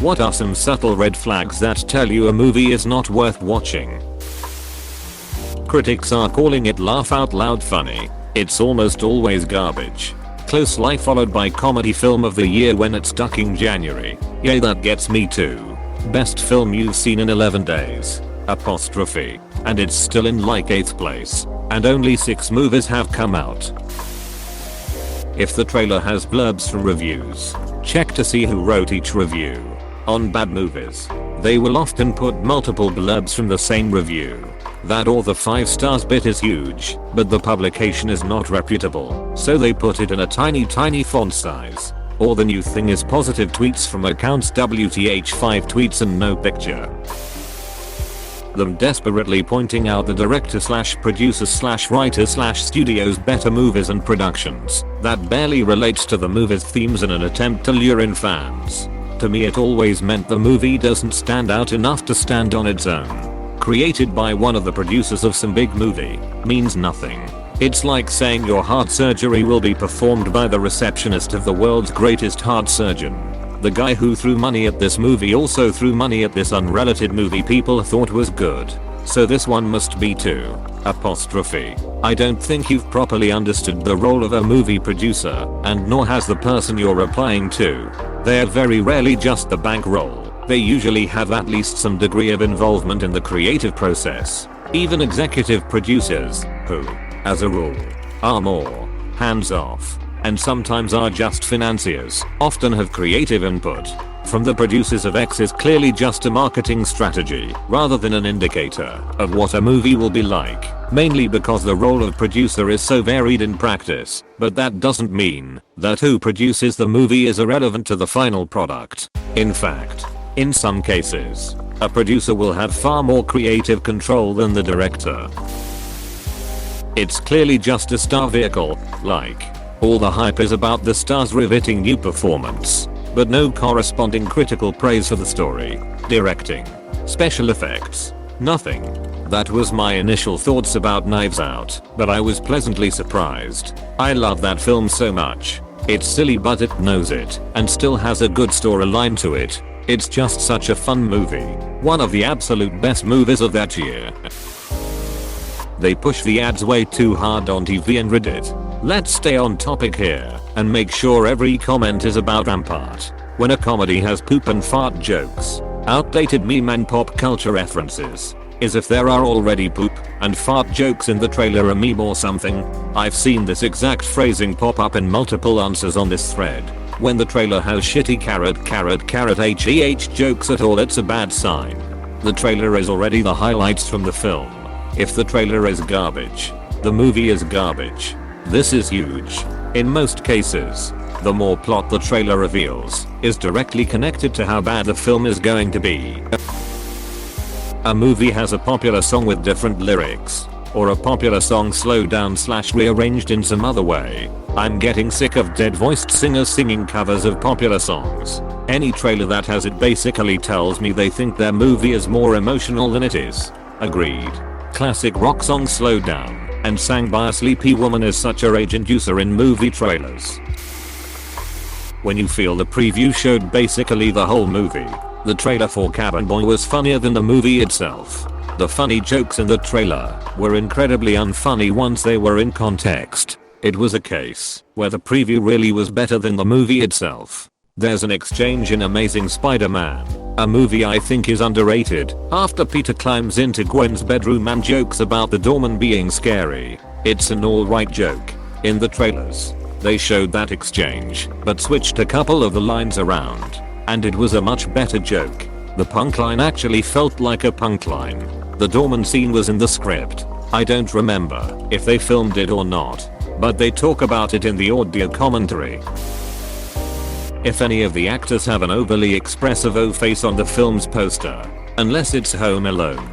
What are some subtle red flags that tell you a movie is not worth watching? Critics are calling it laugh out loud funny. It's almost always garbage. Closely followed by comedy film of the year when it's ducking January. Yay, that gets me too. Best film you've seen in 11 days. Apostrophe. And it's still in like 8th place. And only 6 movies have come out. If the trailer has blurbs from reviews, check to see who wrote each review. On bad movies, they will often put multiple blurbs from the same review. That or the 5 stars bit is huge, but the publication is not reputable, so they put it in a tiny font size. Or the new thing is positive tweets from accounts WTH 5 tweets and no picture. Them desperately pointing out the director/producer/writer/studio's better movies and productions that barely relates to the movie's themes in an attempt to lure in fans. To me it always meant the movie doesn't stand out enough to stand on its own. Created by one of the producers of some big movie means nothing. It's like saying your heart surgery will be performed by the receptionist of the world's greatest heart surgeon. The guy who threw money at this movie also threw money at this unrelated movie people thought was good. So this one must be too. Apostrophe. I don't think you've properly understood the role of a movie producer, and nor has the person you're replying to. They're very rarely just the bankroll. They usually have at least some degree of involvement in the creative process. Even executive producers, who, as a rule, are more hands-off, and sometimes are just financiers, often have creative input. From the producers of X is clearly just a marketing strategy, rather than an indicator of what a movie will be like, mainly because the role of producer is so varied in practice, but that doesn't mean that who produces the movie is irrelevant to the final product. In fact, in some cases, a producer will have far more creative control than the director. It's clearly just a star vehicle, like, all the hype is about the star's riveting new performance, but no corresponding critical praise for the story, directing, special effects, nothing. That was my initial thoughts about Knives Out, but I was pleasantly surprised. I love that film so much. It's silly but it knows it, and still has a good storyline to it. It's just such a fun movie. One of the absolute best movies of that year. They push the ads way too hard on TV and Reddit. Let's stay on topic here, and make sure every comment is about Rampart. When a comedy has poop and fart jokes, outdated meme and pop culture references, is if there are already poop and fart jokes in the trailer a meme or something. I've seen this exact phrasing pop up in multiple answers on this thread. When the trailer has shitty carrot HEH jokes at all, it's a bad sign. The trailer is already the highlights from the film. If the trailer is garbage, the movie is garbage. This is huge. In most cases, the more plot the trailer reveals is directly connected to how bad the film is going to be. A movie has a popular song with different lyrics, or a popular song slowed down / rearranged in some other way. I'm getting sick of dead-voiced singers singing covers of popular songs. Any trailer that has it basically tells me they think their movie is more emotional than it is. Agreed. Classic rock song slowed down and sang by a sleepy woman is such a rage inducer in movie trailers. When you feel the preview showed basically the whole movie, the trailer for Cabin Boy was funnier than the movie itself. The funny jokes in the trailer were incredibly unfunny once they were in context. It was a case where the preview really was better than the movie itself. There's an exchange in Amazing Spider-Man, a movie I think is underrated, after Peter climbs into Gwen's bedroom and jokes about the doorman being scary. It's an alright joke. In the trailers, they showed that exchange, but switched a couple of the lines around, and it was a much better joke. The punk line actually felt like a punk line. The doorman scene was in the script. I don't remember if they filmed it or not, but they talk about it in the audio commentary. If any of the actors have an overly expressive O face on the film's poster, unless it's Home Alone.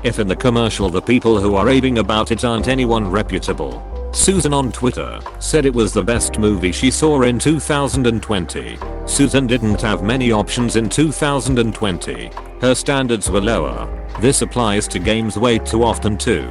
If in the commercial the people who are raving about it aren't anyone reputable. Susan on Twitter said it was the best movie she saw in 2020. Susan didn't have many options in 2020. Her standards were lower. This applies to games way too often too.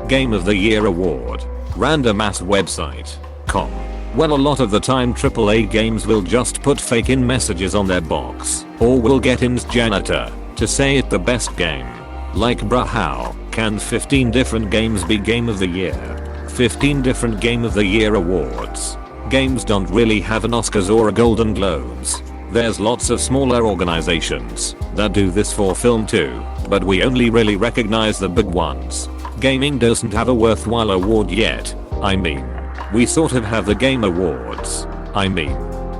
Game of the Year award. Random ass website. Com. Well, a lot of the time AAA games will just put fake in messages on their box, or will get in's janitor to say it the best game. Like bruh, how can 15 different games be Game of the Year? 15 different Game of the Year awards. Games don't really have an Oscars or a Golden Globes. There's lots of smaller organizations that do this for film too, but we only really recognize the big ones. Gaming doesn't have a worthwhile award yet. I mean, we sort of have the Game Awards. I mean,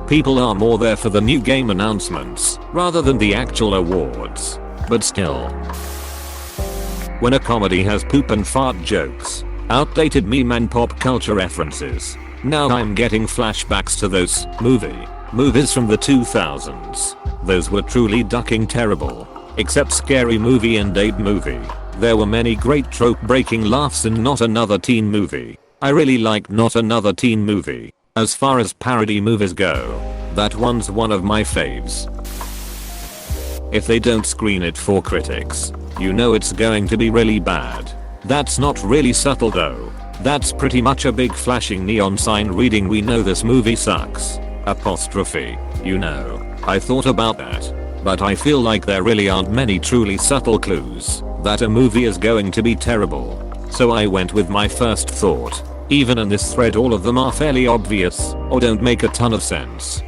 people are more there for the new game announcements rather than the actual awards. But still. When a comedy has poop and fart jokes, outdated meme and pop culture references, now I'm getting flashbacks to those movies from the 2000s. Those were truly ducking terrible. Except Scary Movie and Date Movie. There were many great trope breaking laughs in Not Another Teen Movie. I really like Not Another Teen Movie. As far as parody movies go, that one's one of my faves. If they don't screen it for critics, you know it's going to be really bad. That's not really subtle though. That's pretty much a big flashing neon sign reading "We know this movie sucks." Apostrophe. You know, I thought about that. But I feel like there really aren't many truly subtle clues that a movie is going to be terrible. So I went with my first thought. Even in this thread all of them are fairly obvious or don't make a ton of sense.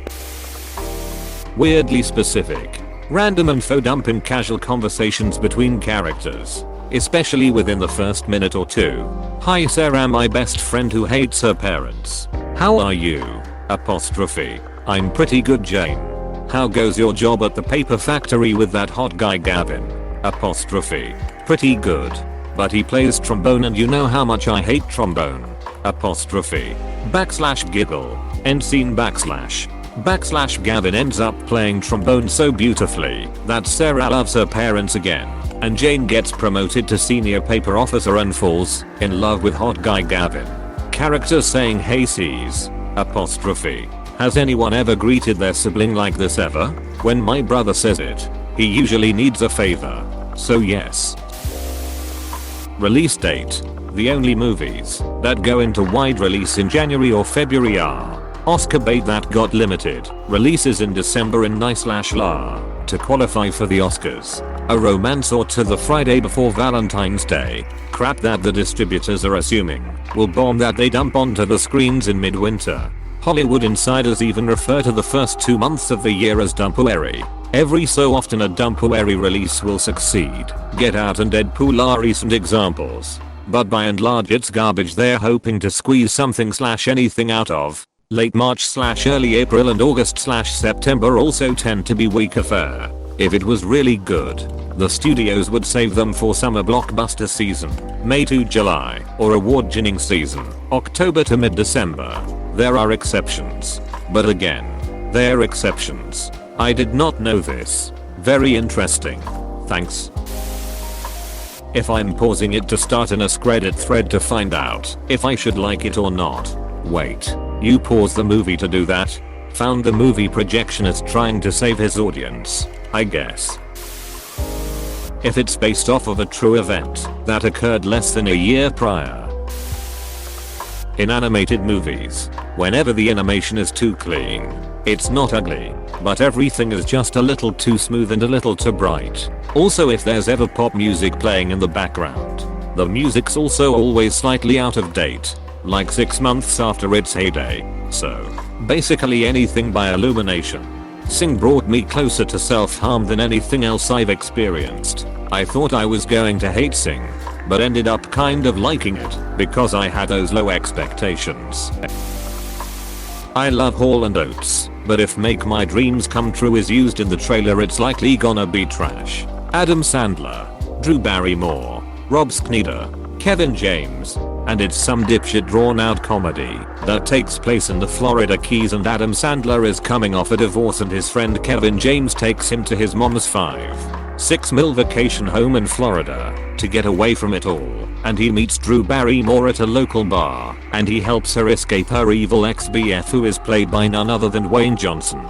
Weirdly specific. Random info dump in casual conversations between characters. Especially within the first minute or two. "Hi Sarah, my best friend who hates her parents. How are you? Apostrophe. I'm pretty good, Jane. How goes your job at the paper factory with that hot guy Gavin? Apostrophe. Pretty good. But he plays trombone and you know how much I hate trombone. Apostrophe. Giggle. End scene / Gavin ends up playing trombone so beautifully that Sarah loves her parents again. And Jane gets promoted to senior paper officer and falls in love with hot guy Gavin. Character saying "Hey C's." Apostrophe. Has anyone ever greeted their sibling like this ever? When my brother says it, he usually needs a favor. So yes. Release date. The only movies that go into wide release in January or February are Oscar bait that got limited releases in December in Nice/La to qualify for the Oscars. A romance or to the Friday before Valentine's Day. Crap that the distributors are assuming will bomb that they dump onto the screens in midwinter. Hollywood insiders even refer to the first 2 months of the year as Dumpuary. Every so often a Dumpuary release will succeed. Get Out and Deadpool are recent examples. But by and large it's garbage they're hoping to squeeze something / anything out of. Late March / early April and August / September also tend to be weaker fare. If it was really good, the studios would save them for summer blockbuster season, May to July, or award-winning season, October to mid-December. There are exceptions. But again, they're exceptions. I did not know this. Very interesting. Thanks. If I'm pausing it to start an AskReddit thread to find out if I should like it or not. Wait, you pause the movie to do that? Found the movie projectionist trying to save his audience, I guess. If it's based off of a true event that occurred less than a year prior. In animated movies, whenever the animation is too clean, it's not ugly, but everything is just a little too smooth and a little too bright. Also, if there's ever pop music playing in the background, the music's also always slightly out of date, like 6 months after its heyday. So, basically anything by Illumination. Sing brought me closer to self-harm than anything else I've experienced. I thought I was going to hate Sing, but ended up kind of liking it because I had those low expectations. I love Hall & Oates, but if Make My Dreams Come True is used in the trailer it's likely gonna be trash. Adam Sandler, Drew Barrymore, Rob Schneider, Kevin James, and it's some dipshit drawn out comedy that takes place in the Florida Keys and Adam Sandler is coming off a divorce and his friend Kevin James takes him to his mom's 5-6 mil vacation home in Florida to get away from it all, and he meets Drew Barrymore at a local bar and he helps her escape her evil ex-BF who is played by none other than Wayne Johnson.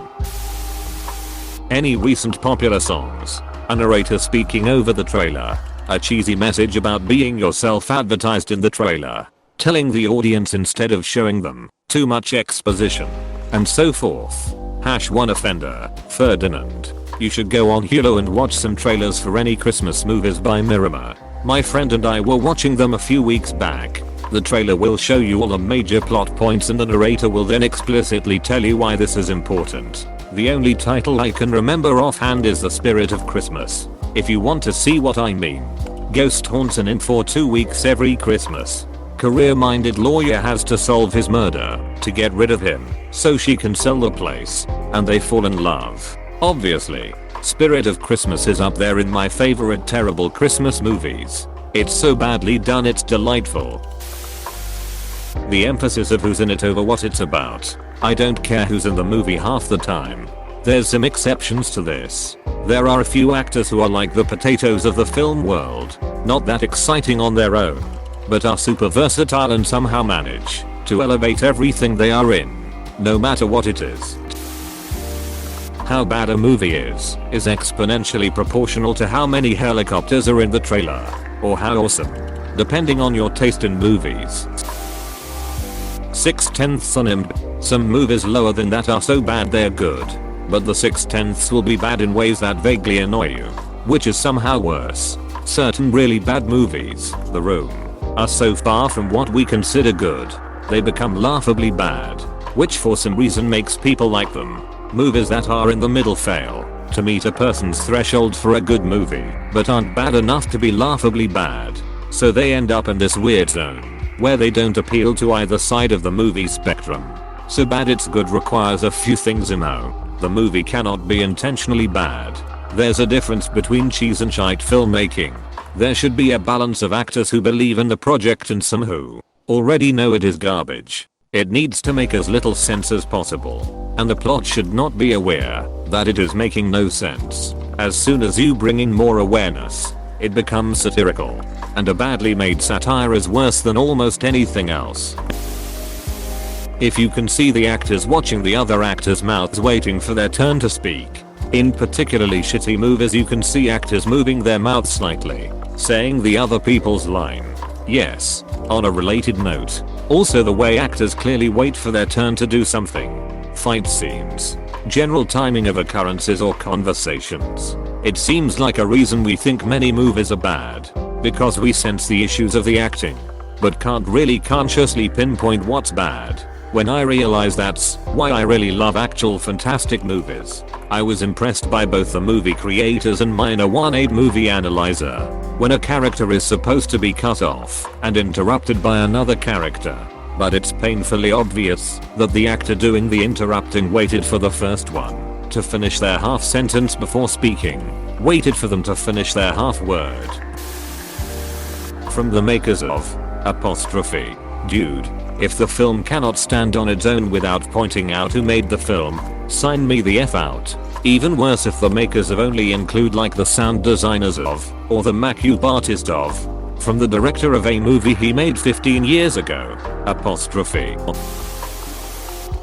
Any recent popular songs, a narrator speaking over the trailer, a cheesy message about being yourself advertised in the trailer. telling the audience instead of showing them, too much exposition, and so forth. #1 offender, Ferdinand. You should go on Hulu and watch some trailers for any Christmas movies by Miramar. My friend and I were watching them a few weeks back. The trailer will show you all the major plot points and the narrator will then explicitly tell you why this is important. The only title I can remember offhand is The Spirit of Christmas. If you want to see what I mean. Ghost haunts an inn for 2 weeks every Christmas. Career-minded lawyer has to solve his murder to get rid of him so she can sell the place, and they fall in love. Obviously, Spirit of Christmas is up there in my favorite terrible Christmas movies. It's so badly done it's delightful. The emphasis of who's in it over what it's about. I don't care who's in the movie half the time. There's some exceptions to this. There are a few actors who are like the potatoes of the film world, not that exciting on their own, but are super versatile and somehow manage to elevate everything they are in, no matter what it is. How bad a movie is exponentially proportional to how many helicopters are in the trailer, or how awesome, depending on your taste in movies. 6/10 on him. Some movies lower than that are so bad they're good, but the 6/10 will be bad in ways that vaguely annoy you, which is somehow worse. Certain really bad movies, The Room, are so far from what we consider good, they become laughably bad, which for some reason makes people like them. Movies that are in the middle fail to meet a person's threshold for a good movie, but aren't bad enough to be laughably bad, so they end up in this weird zone where they don't appeal to either side of the movie spectrum. So bad it's good requires a few things to know. The movie cannot be intentionally bad. There's a difference between cheese and shite filmmaking. There should be a balance of actors who believe in the project and some who already know it is garbage. It needs to make as little sense as possible, and the plot should not be aware that it is making no sense. As soon as you bring in more awareness, it becomes satirical, and a badly made satire is worse than almost anything else. If you can see the actors watching the other actors' mouths waiting for their turn to speak. In particularly shitty movies you can see actors moving their mouths slightly, saying the other people's line. Yes, on a related note, also the way actors clearly wait for their turn to do something. Fight scenes. General timing of occurrences or conversations. It seems like a reason we think many movies are bad, because we sense the issues of the acting, but can't really consciously pinpoint what's bad. When I realize that's why I really love actual fantastic movies. I was impressed by both the movie creators and minor 1A movie analyzer. When a character is supposed to be cut off and interrupted by another character, but it's painfully obvious that the actor doing the interrupting waited for the first one to finish their half sentence before speaking, waited for them to finish their half word. From the makers of apostrophe, dude, if the film cannot stand on its own without pointing out who made the film, sign me the F out. Even worse if the makers of only include like the sound designers of, or the makeup artist of, from the director of a movie he made 15 years ago, apostrophe.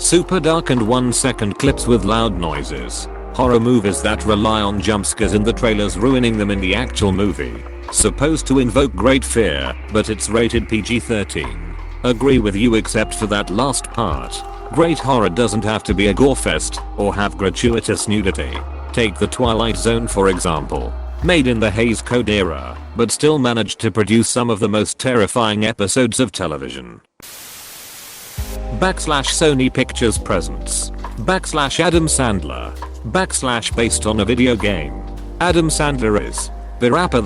Super dark and 1-second clips with loud noises. Horror movies that rely on jump scares in the trailers ruining them in the actual movie. Supposed to invoke great fear, but it's rated PG-13. Agree with you except for that last part. Great horror doesn't have to be a gore fest or have gratuitous nudity. Take The Twilight Zone for example. Made in the Hays Code era, but still managed to produce some of the most terrifying episodes of television. /Sony Pictures Presents. /Adam Sandler. Based on a video game. Adam Sandler is the rapper.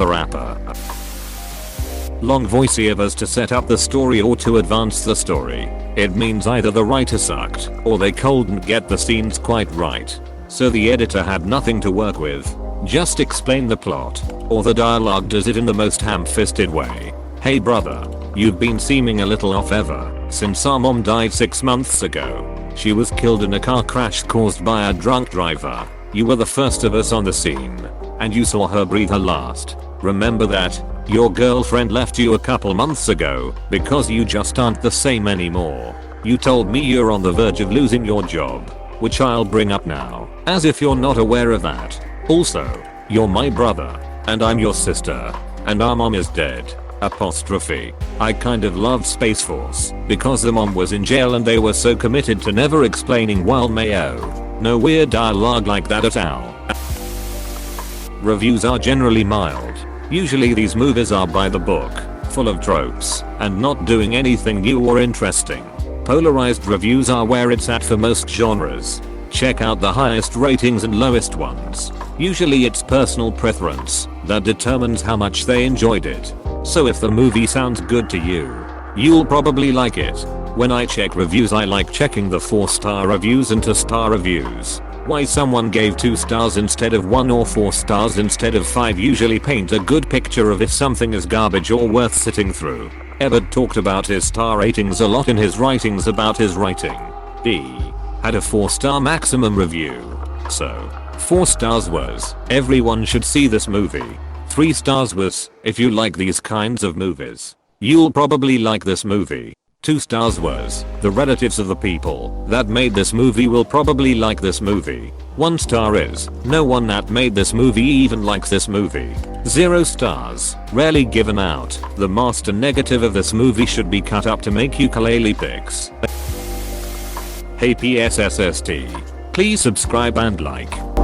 Long voiceovers to set up the story or to advance the story. It means either the writer sucked or they couldn't get the scenes quite right, so the editor had nothing to work with. Just explain the plot, or the dialogue does it in the most ham-fisted way. Hey brother, you've been seeming a little off ever since our mom died 6 months ago. She was killed in a car crash caused by a drunk driver. You were the first of us on the scene, and you saw her breathe her last. Remember that? Your girlfriend left you a couple months ago because you just aren't the same anymore. You told me you're on the verge of losing your job, which I'll bring up now, as if you're not aware of that. Also, you're my brother, and I'm your sister, and our mom is dead. Apostrophe. I kind of loved Space Force because the mom was in jail and they were so committed to never explaining while mayo. No weird dialogue like that at all. Reviews are generally mild. Usually these movies are by the book, full of tropes, and not doing anything new or interesting. Polarized reviews are where it's at for most genres. Check out the highest ratings and lowest ones. Usually it's personal preference that determines how much they enjoyed it. So if the movie sounds good to you, you'll probably like it. When I check reviews, I like checking the 4-star reviews and 2-star reviews. Why someone gave 2 stars instead of 1 or 4 stars instead of 5 usually paint a good picture of if something is garbage or worth sitting through. Ebert talked about his star ratings a lot in his writings about his writing. He had a 4-star maximum review. So 4 stars was, everyone should see this movie. 3 stars was, if you like these kinds of movies, you'll probably like this movie. 2 stars was, the relatives of the people that made this movie will probably like this movie. 1 star is, no one that made this movie even likes this movie. 0 stars, rarely given out. The master negative of this movie should be cut up to make ukulele picks. Hey PSSST. Please subscribe and like.